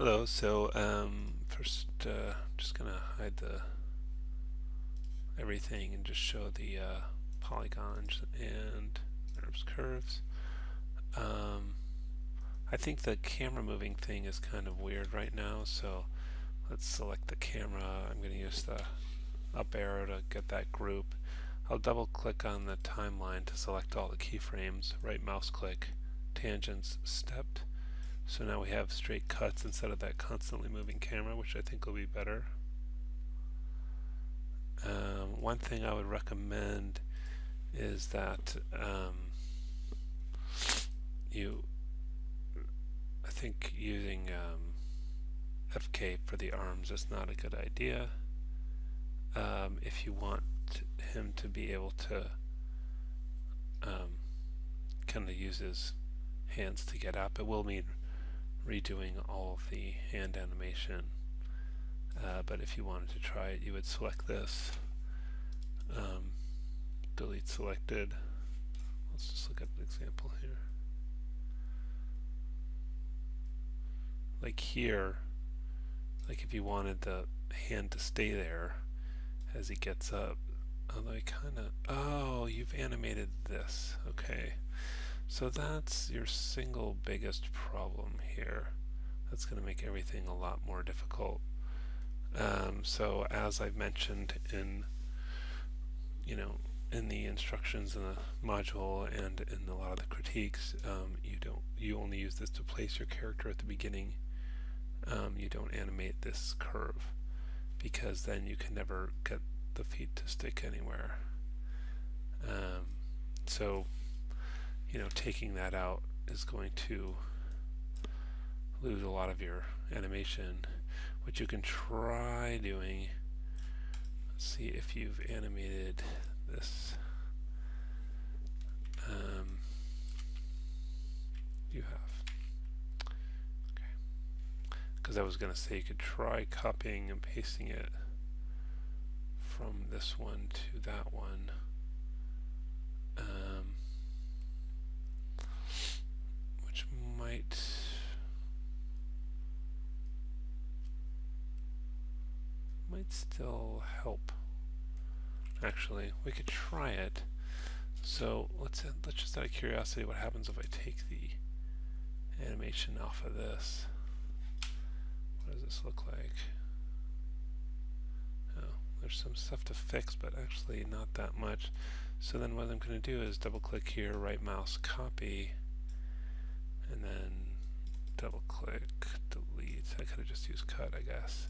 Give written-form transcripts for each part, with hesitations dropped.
Hello. First, just gonna hide the everything and just show the polygons and NURBS curves. Um, I think the camera moving thing is kind of weird right now, so let's select the camera. I'm going to use the up arrow to get that group. I'll double click on the timeline to select all the keyframes, right mouse click, tangents, stepped. So now we have straight cuts instead of that constantly moving camera, which I think will be better. One thing I would recommend is that I think using FK for the arms is not a good idea. If you want him to be able to kind of use his hands to get up, it will mean redoing all of the hand animation. But if you wanted to try it, you would select this, delete selected. Let's just look at an example here. Like here, like if you wanted the hand to stay there as he gets up, although he oh, you've animated this. Okay, so that's your single biggest problem here. That's going to make everything a lot more difficult. So as I've mentioned in the instructions in the module and in a lot of the critiques, you only use this to place your character at the beginning. You don't animate this curve because then you can never get the feet to stick anywhere. So taking that out is going to lose a lot of your animation. What you can try doing, let's see if you've animated this. You have. Okay. Because I was going to say you could try copying and pasting it from this one to that one. Which might still help. Actually, we could try it. So let's just out of curiosity, what happens if I take the animation off of this? What does this look like? Oh, there's some stuff to fix, but actually not that much. So then what I'm going to do is double click here, right mouse, copy, and then double click, delete. I could have just used cut, I guess.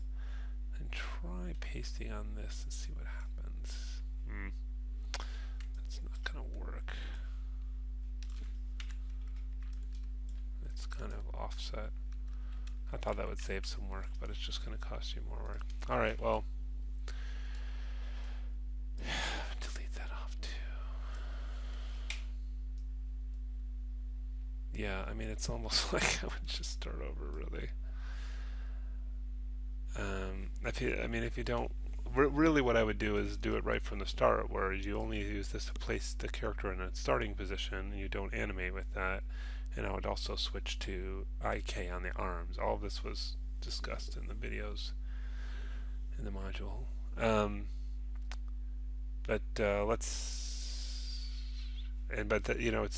And try pasting on this and see what happens. That's not going to work. It's kind of offset. I thought that would save some work, but it's just going to cost you more work. Alright, well, delete that off too. Yeah, I mean, it's almost like I would just start over, really. If you don't, really what I would do is do it right from the start, where you only use this to place the character in a starting position, and you don't animate with that. And I would also switch to IK on the arms. All of this was discussed in the videos in the module.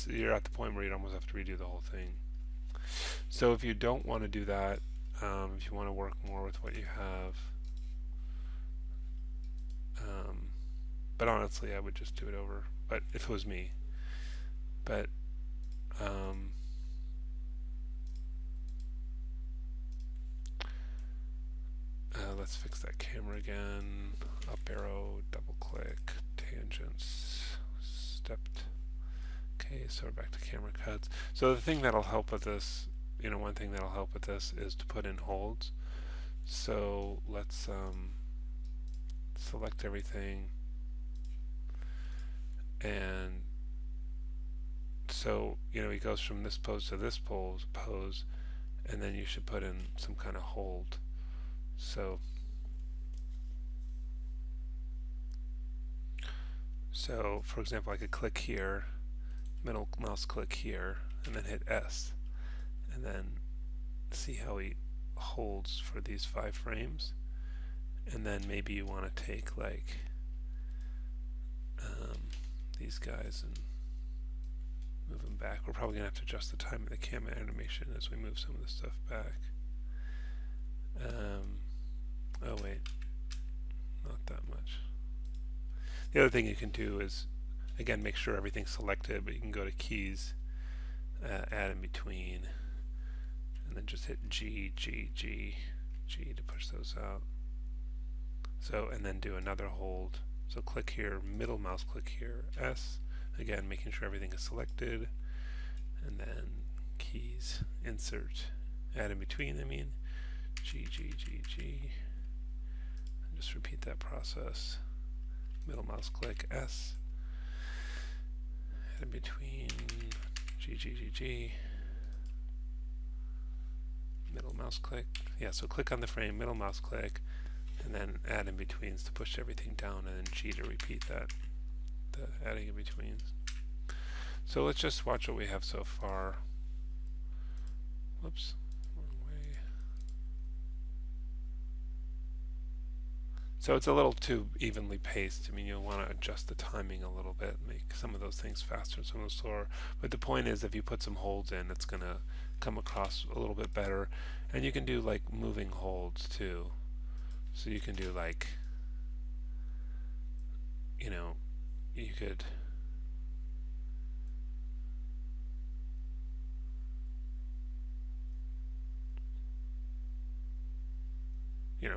You're at the point where you'd almost have to redo the whole thing. So if you don't want to do that, if you want to work more with what you have, but honestly, I would just do it over. But if it was me, but let's fix that camera again. Up arrow, double click, tangents, stepped. Okay, so we're back to camera cuts. So the thing that'll help with this, one thing that'll help with this is to put in holds. So let's select everything, and so he goes from this pose to this pose, and then you should put in some kind of hold. So for example, I could click here, middle mouse click here, and then hit S, and then see how he holds for these 5 frames, and then maybe you want to take like these guys and move them back. We're probably going to have to adjust the time of the camera animation as we move some of this stuff back. Oh wait, not that much. The other thing you can do is, again, make sure everything's selected, but you can go to keys, add in between, and then just hit G, G, G, G to push those out. So, and then do another hold. So click here, middle mouse click here, S, again making sure everything is selected, and then keys, insert, add in between, G, G, G, G, and just repeat that process. Middle mouse click, S, add in between, G, G, G, G, middle mouse click, yeah, so click on the frame, middle mouse click, and then add in betweens to push everything down, and then G to repeat that, the adding in betweens. So let's just watch what we have so far. Whoops, wrong way. So it's a little too evenly paced. I mean, you'll want to adjust the timing a little bit, make some of those things faster and some of those slower. But the point is, if you put some holds in, it's going to come across a little bit better. And you can do like moving holds too. So you can do like, you know, you could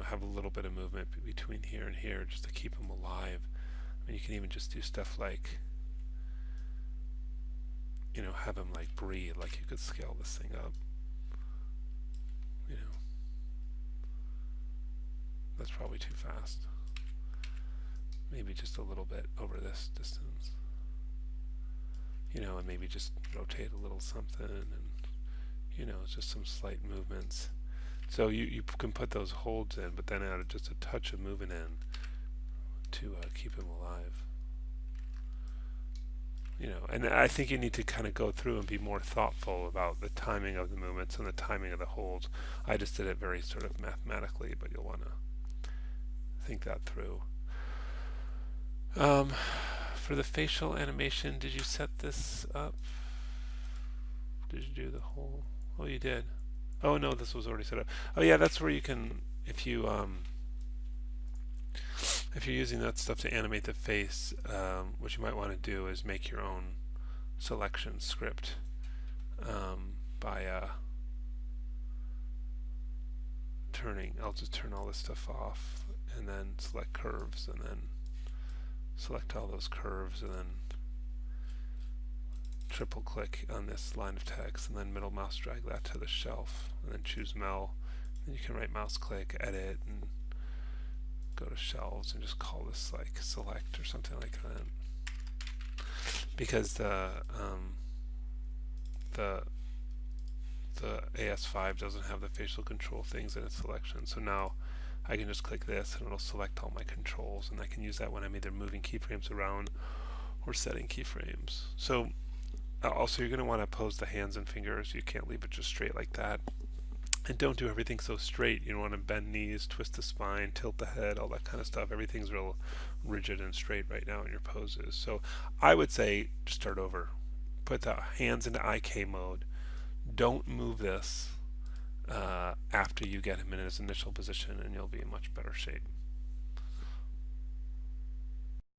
have a little bit of movement between here and here just to keep them alive. I mean, you can even just do stuff like, have them like breathe, like you could scale this thing up. That's probably too fast. Maybe just a little bit over this distance. And maybe just rotate a little something, and just some slight movements. So you can put those holds in, but then add just a touch of movement in to keep them alive. And I think you need to kind of go through and be more thoughtful about the timing of the movements and the timing of the holds. I just did it very sort of mathematically, but you'll want to think that through. For the facial animation, did you set this up? Did you do the whole? Oh, you did. Oh no, this was already set up. Oh yeah, that's where you can, if you're using that stuff to animate the face, what you might want to do is make your own selection script by I'll just turn all this stuff off, and then select curves, and then select all those curves, and then triple click on this line of text, and then middle mouse drag that to the shelf, and then choose Mel. Then you can right mouse click, edit, and go to shelves and just call this like select or something like that. Because the AS5 doesn't have the facial control things in its selection. So now I can just click this and it'll select all my controls, and I can use that when I'm either moving keyframes around or setting keyframes. So also you're going to want to pose the hands and fingers. You can't leave it just straight like that. And don't do everything so straight. You don't want to bend knees, twist the spine, tilt the head, all that kind of stuff. Everything's real rigid and straight right now in your poses. So I would say just start over. Put the hands into IK mode. Don't move this after you get him in his initial position, and you'll be in much better shape.